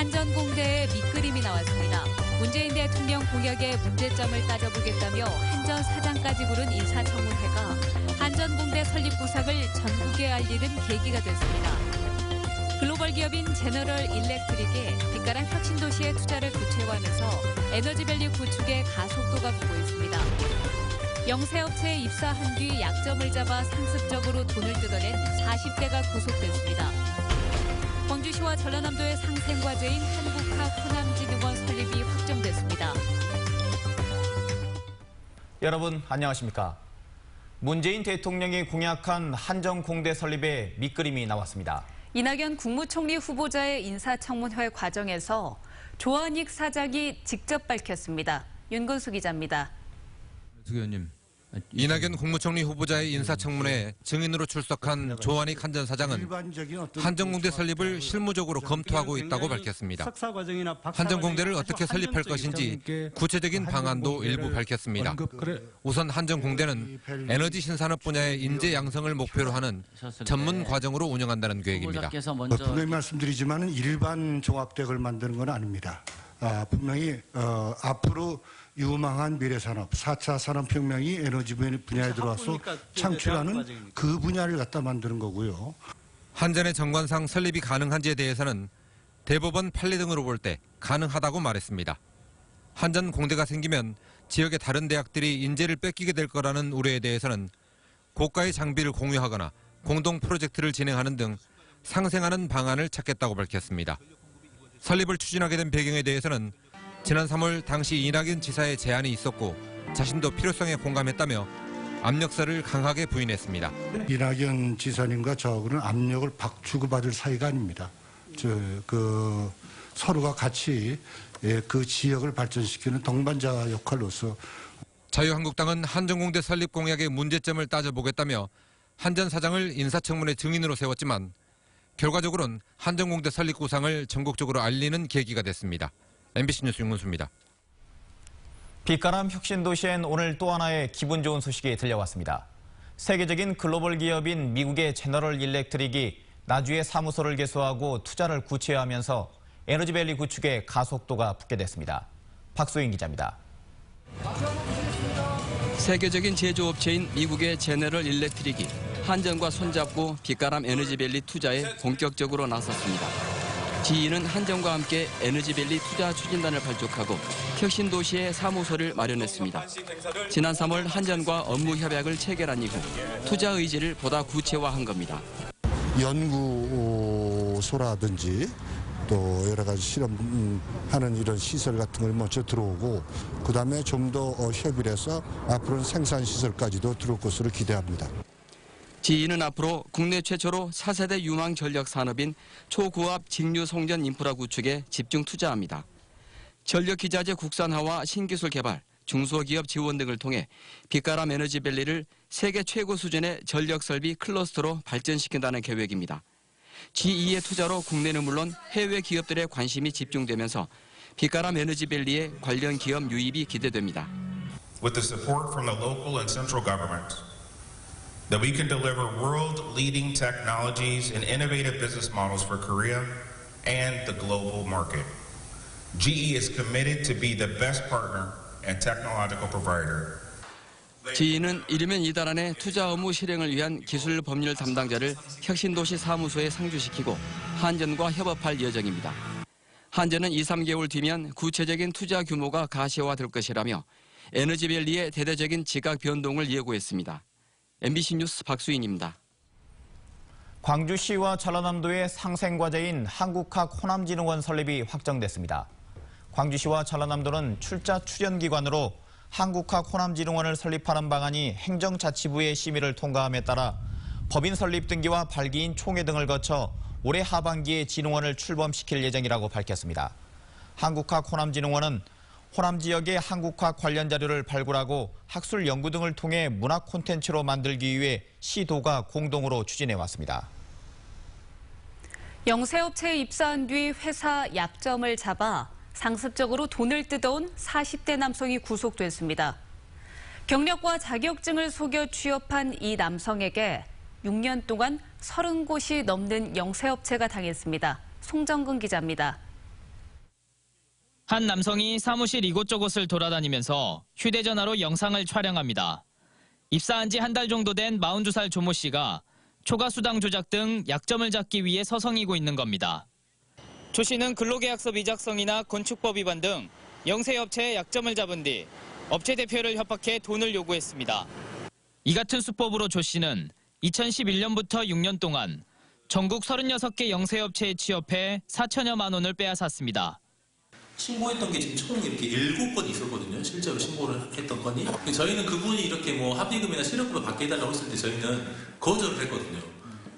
한전공대의 밑그림이 나왔습니다. 문재인 대통령 공약의 문제점을 따져보겠다며 한전 사장까지 부른 인사청문회가 한전공대 설립 구상을 전국에 알리는 계기가 됐습니다. 글로벌 기업인 제너럴 일렉트릭이 빛가람 혁신도시의 투자를 구체화하면서 에너지밸류 구축에 가속도가 붙고 있습니다. 영세업체에 입사한 뒤 약점을 잡아 상습적으로 돈을 뜯어낸 40대가 구속됐습니다. 광주시와 전라남도의 상생과제인 한국학 호남진흥원 설립이 확정됐습니다. 여러분 안녕하십니까? 문재인 대통령이 공약한 한전공대 설립의 밑그림이 나왔습니다. 이낙연 국무총리 후보자의 인사청문회 과정에서 조한익 사장이 직접 밝혔습니다. 윤건수 기자입니다. 주 의원님. 이낙연 국무총리 후보자의 인사청문회에 증인으로 출석한 조한익 한전 사장은 한전공대 설립을 실무적으로 검토하고 있다고 밝혔습니다. 한전공대를 어떻게 설립할 것인지 구체적인 방안도 일부 밝혔습니다. 우선 한전공대는 에너지 신산업 분야의 인재 양성을 목표로 하는 전문 과정으로 운영한다는 계획입니다. 분명히 말씀드리지만 일반 종합대학을 만드는 건 아닙니다. 분명히 앞으로 유망한 미래산업, 4차 산업혁명이 에너지 분야에 들어와서 창출하는 그 분야를 갖다 만드는 거고요. 한전의 정관상 설립이 가능한지에 대해서는 대법원 판례 등으로 볼 때 가능하다고 말했습니다. 한전 공대가 생기면 지역의 다른 대학들이 인재를 뺏기게 될 거라는 우려에 대해서는 고가의 장비를 공유하거나 공동 프로젝트를 진행하는 등 상생하는 방안을 찾겠다고 밝혔습니다. 설립을 추진하게 된 배경에 대해서는 지난 3월 당시 이낙연 지사의 제안이 있었고 자신도 필요성에 공감했다며 압력설을 강하게 부인했습니다. 이낙연 지사님과 저하고는 압력을 주고받을 사이가 아닙니다. 서로가 같이 그 지역을 발전시키는 동반자 역할로서 자유한국당은 한전공대 설립 공약의 문제점을 따져보겠다며 한전 사장을 인사청문회 증인으로 세웠지만 결과적으로는 한전공대 설립 구상을 전국적으로 알리는 계기가 됐습니다. MBC 뉴스 윤근수입니다. 빛가람 혁신도시엔 오늘 또 하나의 기분 좋은 소식이 들려왔습니다. 세계적인 글로벌 기업인 미국의 제너럴 일렉트릭이 나주에 사무소를 개소하고 투자를 구체화하면서 에너지밸리 구축에 가속도가 붙게 됐습니다. 박소인 기자입니다. 세계적인 제조업체인 미국의 제너럴 일렉트릭이 한전과 손잡고 빛가람 에너지밸리 투자에 본격적으로 나섰습니다. 지인은 한전과 함께 에너지밸리 투자 추진단을 발족하고 혁신도시에 사무소를 마련했습니다. 지난 3월 한전과 업무 협약을 체결한 이후 투자 의지를 보다 구체화한 겁니다. 연구소라든지 또 여러 가지 실험하는 이런 시설 같은 걸 먼저 들어오고 그다음에 좀 더 협의를 해서 앞으로는 생산 시설까지도 들어올 것으로 기대합니다. 지인은 앞으로 국내 최초로 4세대 유망 전력 산업인 초고압 직류 송전 인프라 구축에 집중 투자합니다. 전력 기자재 국산화와 신기술 개발, 중소기업 지원 등을 통해 빛가람 에너지밸리를 세계 최고 수준의 전력 설비 클러스터로 발전시킨다는 계획입니다. G2의 투자로 국내는 물론 해외 기업들의 관심이 집중되면서 빛가람 에너지밸리의 관련 기업 유입이 기대됩니다. With the support from the local and central government, that we can deliver world-leading technologies and innovative business models for Korea and the global market. GE is committed to be the best partner and technological provider. 지인은 이르면 이달 안에 투자 업무 실행을 위한 기술 법률 담당자를 혁신도시 사무소에 상주시키고 한전과 협업할 예정입니다. 한전은 2-3개월 뒤면 구체적인 투자 규모가 가시화될 것이라며 에너지밸리의 대대적인 지각 변동을 예고했습니다. MBC 뉴스 박수인입니다. 광주시와 전라남도의 상생과제인 한국학 호남진흥원 설립이 확정됐습니다. 광주시와 전라남도는 출자 출연기관으로 한국학 호남진흥원을 설립하는 방안이 행정자치부의 심의를 통과함에 따라 법인 설립 등기와 발기인 총회 등을 거쳐 올해 하반기에 진흥원을 출범시킬 예정이라고 밝혔습니다. 한국학 호남진흥원은 호남 지역의 한국학 관련 자료를 발굴하고 학술 연구 등을 통해 문학 콘텐츠로 만들기 위해 시도가 공동으로 추진해왔습니다. 영세업체에 입사한 뒤 회사 약점을 잡아 상습적으로 돈을 뜯어온 40대 남성이 구속됐습니다. 경력과 자격증을 속여 취업한 이 남성에게 6년 동안 30곳이 넘는 영세업체가 당했습니다. 송정근 기자입니다. 한 남성이 사무실 이곳저곳을 돌아다니면서 휴대전화로 영상을 촬영합니다. 입사한 지 한 달 정도 된 42살 조모 씨가 초과수당 조작 등 약점을 잡기 위해 서성이고 있는 겁니다. 조 씨는 근로계약서 미작성이나 건축법 위반 등 영세업체의 약점을 잡은 뒤 업체 대표를 협박해 돈을 요구했습니다. 이 같은 수법으로 조 씨는 2011년부터 6년 동안 전국 36개 영세업체에 취업해 4천여만 원을 빼앗았습니다. 신고했던 게 지금 총 이렇게 7건 있었거든요. 실제로 신고를 했던 건이. 저희는 그분이 이렇게 뭐 합의금이나 실업급여 받게 해달라고 했을 때 저희는 거절을 했거든요.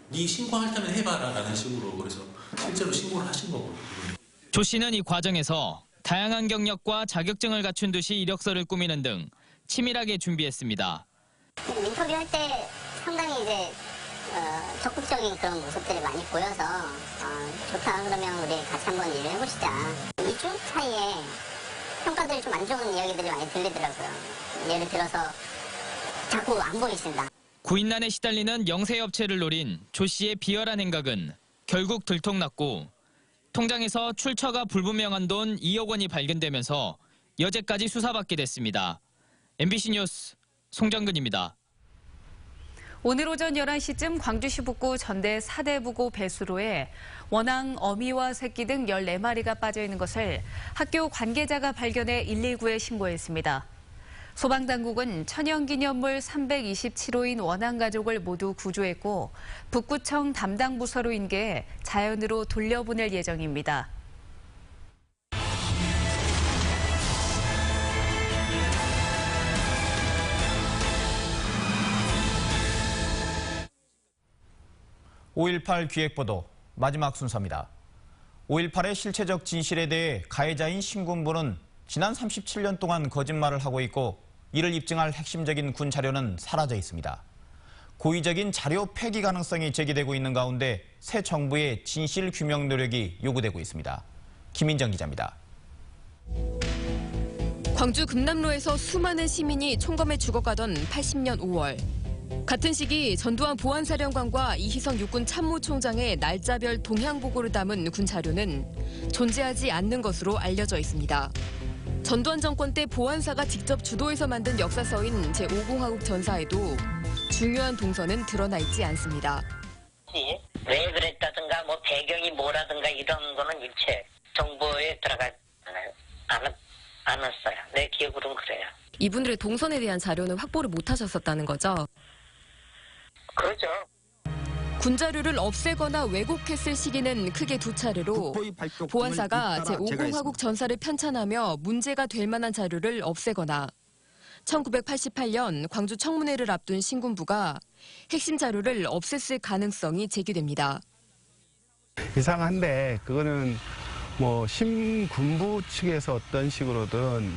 네 신고할 때면 해봐라 라는 식으로. 그래서 실제로 신고를 하신 거거든요. 조 씨는 이 과정에서 다양한 경력과 자격증을 갖춘 듯이 이력서를 꾸미는 등 치밀하게 준비했습니다. 인터뷰할 때 상당히 이제 적극적인 그런 모습들이 많이 보여서 좋다 그러면 우리 같이 한번 일을 해보시자. 2주 사이에 평가들이 좀 안 좋은 이야기들이 많이 들리더라고요. 예를 들어서 자꾸 안 보이신다. 구인난에 시달리는 영세업체를 노린 조 씨의 비열한 행각은 결국 들통났고 통장에서 출처가 불분명한 돈 2억 원이 발견되면서 여제까지 수사받게 됐습니다. MBC 뉴스 송정근입니다. 오늘 오전 11시쯤 광주시 북구 전대 사대부고 배수로에 원앙 어미와 새끼 등 14마리가 빠져 있는 것을 학교 관계자가 발견해 119에 신고했습니다. 소방당국은 천연기념물 327호인 원앙 가족을 모두 구조했고 북구청 담당 부서로 인계해 자연으로 돌려보낼 예정입니다. (5.18) 기획보도 마지막 순서입니다. 5.18의 실체적 진실에 대해 가해자인 신군부는 지난 37년 동안 거짓말을 하고 있고 이를 입증할 핵심적인 군 자료는 사라져 있습니다. 고의적인 자료 폐기 가능성이 제기되고 있는 가운데 새 정부의 진실 규명 노력이 요구되고 있습니다. 김인정 기자입니다. 광주 금남로에서 수많은 시민이 총검에 죽어가던 80년 5월. 같은 시기 전두환 보안사령관과 이희성 육군 참모총장의 날짜별 동향 보고를 담은 군 자료는 존재하지 않는 것으로 알려져 있습니다. 전두환 정권 때 보안사가 직접 주도해서 만든 역사서인 제5공화국 전사에도 중요한 동선은 드러나 있지 않습니다. 왜 그랬다든가 뭐 배경이 뭐라든가 이런 거는 일체 정보에 들어가지 않았어요. 내 기억으로는 그래요. 이분들의 동선에 대한 자료는 확보를 못하셨었다는 거죠? 그렇죠. 군 자료를 없애거나 왜곡했을 시기는 크게 두 차례로 보안사가 제5공화국 전사를 편찬하며 문제가 될 만한 자료를 없애거나 1988년 광주 청문회를 앞둔 신군부가 핵심 자료를 없앴을 가능성이 제기됩니다. 이상한데 그거는 뭐 신군부 측에서 어떤 식으로든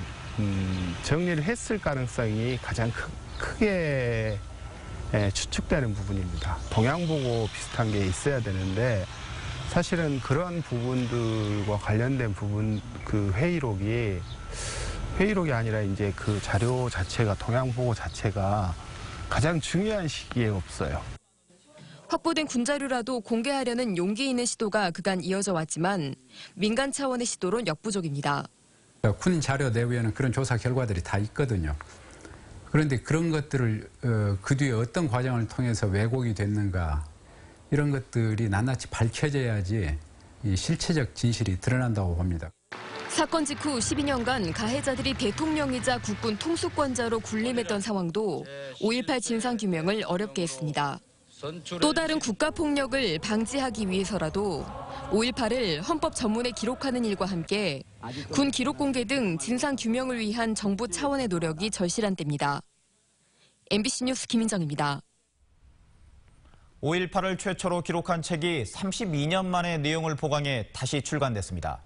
정리를 했을 가능성이 가장 크게 추측되는 부분입니다. 동향보고 비슷한 게 있어야 되는데 사실은 그런 부분들과 관련된 부분 그 회의록이 아니라 이제 그 자료 자체가 동향보고 자체가 가장 중요한 시기에 없어요. 확보된 군 자료라도 공개하려는 용기 있는 시도가 그간 이어져 왔지만 민간 차원의 시도론 역부족입니다. 군 자료 내부에는 그런 조사 결과들이 다 있거든요. 그런데 그런 것들을 그 뒤에 어떤 과정을 통해서 왜곡이 됐는가 이런 것들이 낱낱이 밝혀져야지 이 실체적 진실이 드러난다고 봅니다. 사건 직후 12년간 가해자들이 대통령이자 국군 통수권자로 군림했던 상황도 5.18 진상규명을 어렵게 했습니다. 또 다른 국가폭력을 방지하기 위해서라도 5.18을 헌법 전문에 기록하는 일과 함께 군 기록 공개 등 진상규명을 위한 정부 차원의 노력이 절실한 때입니다. MBC 뉴스 김인정입니다. 5.18을 최초로 기록한 책이 32년 만에 내용을 보강해 다시 출간됐습니다.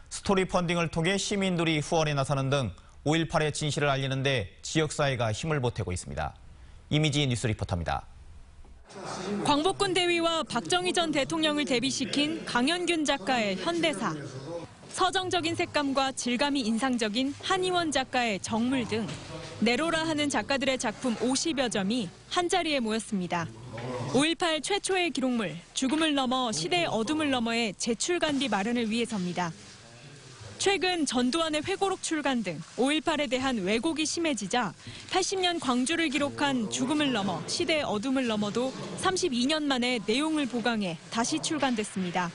스토리 펀딩을 통해 시민들이 후원에 나서는 등 5.18의 진실을 알리는 데 지역사회가 힘을 보태고 있습니다. 이미지 뉴스 리포터입니다. 광복군 대위와 박정희 전 대통령을 대비시킨 강현균 작가의 현대사, 서정적인 색감과 질감이 인상적인 한희원 작가의 정물 등 내로라 하는 작가들의 작품 50여 점이 한자리에 모였습니다. 5.18 최초의 기록물, 죽음을 넘어 시대의 어둠을 넘어의 재출간디 마련을 위해서입니다. 최근 전두환의 회고록 출간 등 5.18에 대한 왜곡이 심해지자 80년 광주를 기록한 죽음을 넘어 시대의 어둠을 넘어도 32년 만에 내용을 보강해 다시 출간됐습니다.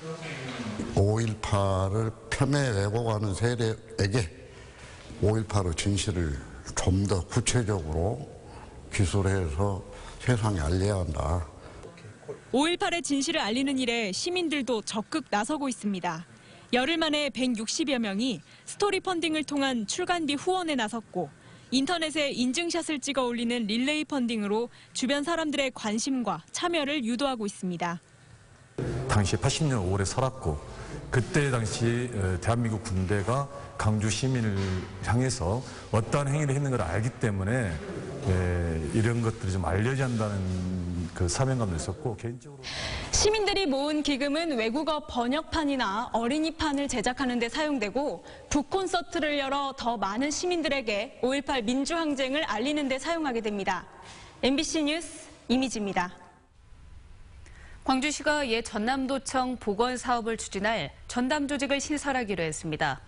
5.18을 폄훼 왜곡하는 세력에게 5.18의 진실을 좀 더 구체적으로 기술해서 세상에 알려야 한다. 5.18의 진실을 알리는 일에 시민들도 적극 나서고 있습니다. 열흘 만에 160여 명이 스토리 펀딩을 통한 출간비 후원에 나섰고 인터넷에 인증샷을 찍어 올리는 릴레이 펀딩으로 주변 사람들의 관심과 참여를 유도하고 있습니다. 당시 80년 5월에 설았고 그때 당시 대한민국 군대가 강주 시민을 향해서 어떠한 행위를 했는 걸 알기 때문에 이런 것들이 좀 알려져야 한다는 그 사명감도 있었고 개인적으로 시민들이 모은 기금은 외국어 번역판이나 어린이판을 제작하는 데 사용되고 북콘서트를 열어 더 많은 시민들에게 5.18 민주항쟁을 알리는 데 사용하게 됩니다. MBC 뉴스 이미지입니다. 광주시가 옛 전남도청 복원사업을 추진할 전담 조직을 신설하기로 했습니다.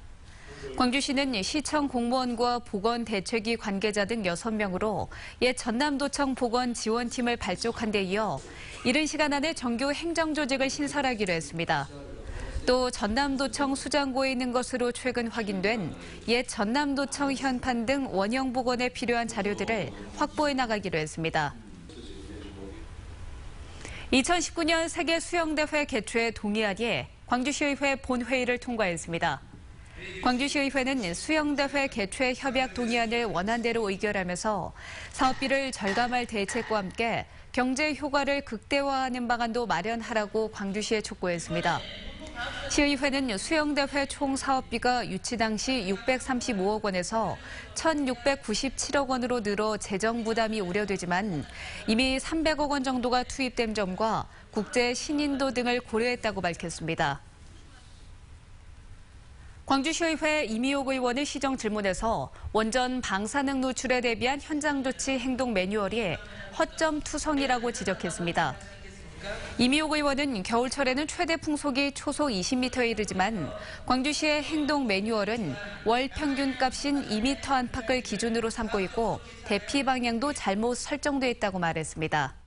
광주시는 시청 공무원과 보건대책위 관계자 등 6명으로 옛 전남도청 보건지원팀을 발족한 데 이어 이른 시간 안에 정규 행정조직을 신설하기로 했습니다. 또 전남도청 수장고에 있는 것으로 최근 확인된 옛 전남도청 현판 등 원형 복원에 필요한 자료들을 확보해 나가기로 했습니다. 2019년 세계수영대회 개최에 동의한 뒤에 광주시의회 본회의를 통과했습니다. 광주시의회는 수영대회 개최 협약 동의안을 원안대로 의결하면서 사업비를 절감할 대책과 함께 경제 효과를 극대화하는 방안도 마련하라고 광주시에 촉구했습니다. 시의회는 수영대회 총 사업비가 유치 당시 635억 원에서 1,697억 원으로 늘어 재정 부담이 우려되지만 이미 300억 원 정도가 투입된 점과 국제 신인도 등을 고려했다고 밝혔습니다. 광주시의회 이미옥 의원의 시정 질문에서 원전 방사능 노출에 대비한 현장 조치 행동 매뉴얼이 허점 투성이라고 지적했습니다. 이미옥 의원은 겨울철에는 최대 풍속이 초속 20m에 이르지만 광주시의 행동 매뉴얼은 월 평균값인 2m 안팎을 기준으로 삼고 있고 대피 방향도 잘못 설정돼 있다고 말했습니다.